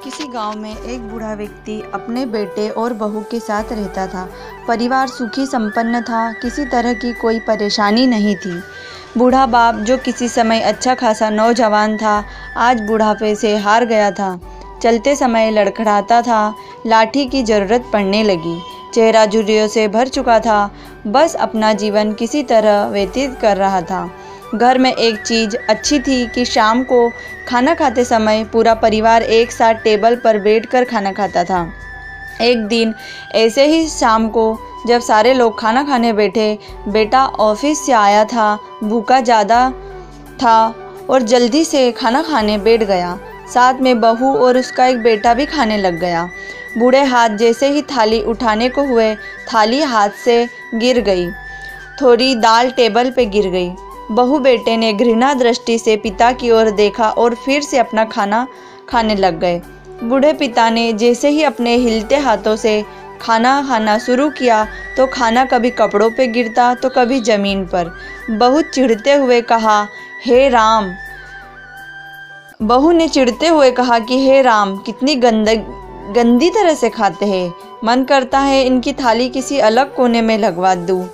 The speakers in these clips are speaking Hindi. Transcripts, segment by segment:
किसी गांव में एक बूढ़ा व्यक्ति अपने बेटे और बहू के साथ रहता था। परिवार सुखी संपन्न था, किसी तरह की कोई परेशानी नहीं थी। बूढ़ा बाप, जो किसी समय अच्छा खासा नौजवान था, आज बुढ़ापे से हार गया था। चलते समय लड़खड़ाता था, लाठी की जरूरत पड़ने लगी। चेहरा झुर्रियों से भर चुका था, बस अपना जीवन किसी तरह व्यतीत कर रहा था। घर में एक चीज़ अच्छी थी कि शाम को खाना खाते समय पूरा परिवार एक साथ टेबल पर बैठकर खाना खाता था। एक दिन ऐसे ही शाम को जब सारे लोग खाना खाने बैठे, बेटा ऑफिस से आया था, भूखा ज़्यादा था और जल्दी से खाना खाने बैठ गया। साथ में बहू और उसका एक बेटा भी खाने लग गया। बूढ़े हाथ जैसे ही थाली उठाने को हुए, थाली हाथ से गिर गई। थोड़ी दाल टेबल पे गिर गई। बहू बेटे ने घृणा दृष्टि से पिता की ओर देखा और फिर से अपना खाना खाने लग गए। बूढ़े पिता ने जैसे ही अपने हिलते हाथों से खाना खाना शुरू किया तो खाना कभी कपड़ों पे गिरता तो कभी ज़मीन पर। बहुत चिढ़ते हुए कहा, हे राम। बहू ने चिढ़ते हुए कहा कि हे राम, कितनी गंदी तरह से खाते हैं, मन करता है इनकी थाली किसी अलग कोने में लगवा दूँ।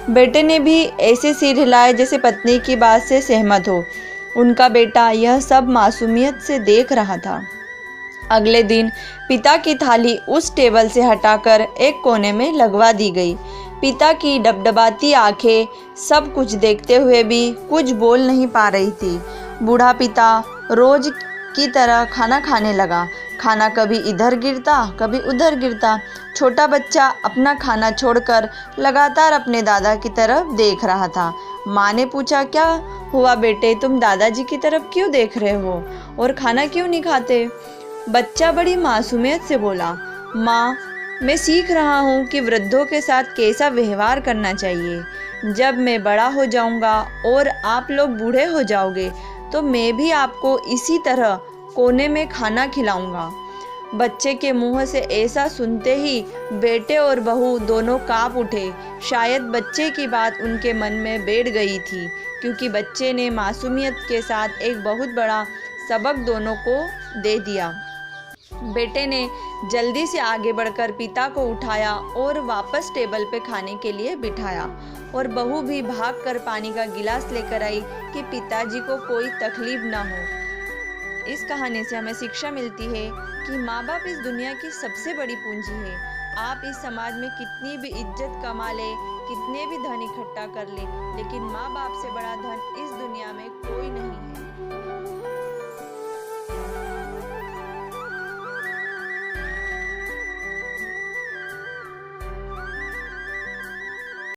बेटे ने भी ऐसे सिर हिलाए जैसे पत्नी की बात से सहमत हो। उनका बेटा यह सब मासूमियत से देख रहा था। अगले दिन पिता की थाली उस टेबल से हटाकर एक कोने में लगवा दी गई। पिता की डबडबाती आंखें सब कुछ देखते हुए भी कुछ बोल नहीं पा रही थी। बूढ़ा पिता रोज की तरह खाना खाने लगा। खाना कभी इधर गिरता, कभी उधर गिरता। छोटा बच्चा अपना खाना छोड़कर लगातार अपने दादा की तरफ देख रहा था। माँ ने पूछा, क्या हुआ बेटे, तुम दादाजी की तरफ क्यों देख रहे हो और खाना क्यों नहीं खाते? बच्चा बड़ी मासूमियत से बोला, माँ, मैं सीख रहा हूँ कि वृद्धों के साथ कैसा व्यवहार करना चाहिए। जब मैं बड़ा हो जाऊँगा और आप लोग बूढ़े हो जाओगे तो मैं भी आपको इसी तरह कोने में खाना खिलाऊंगा। बच्चे के मुंह से ऐसा सुनते ही बेटे और बहू दोनों कांप उठे। शायद बच्चे की बात उनके मन में बैठ गई थी, क्योंकि बच्चे ने मासूमियत के साथ एक बहुत बड़ा सबक दोनों को दे दिया। बेटे ने जल्दी से आगे बढ़कर पिता को उठाया और वापस टेबल पे खाने के लिए बिठाया, और बहू भी भागकर पानी का गिलास लेकर आई कि पिताजी को कोई तकलीफ ना हो। इस कहानी से हमें शिक्षा मिलती है कि माँ बाप इस दुनिया की सबसे बड़ी पूंजी है। आप इस समाज में कितनी भी इज्जत कमा ले, कितने भी धन इकट्ठा कर ले, लेकिन माँ बाप से बड़ा धन इस दुनिया में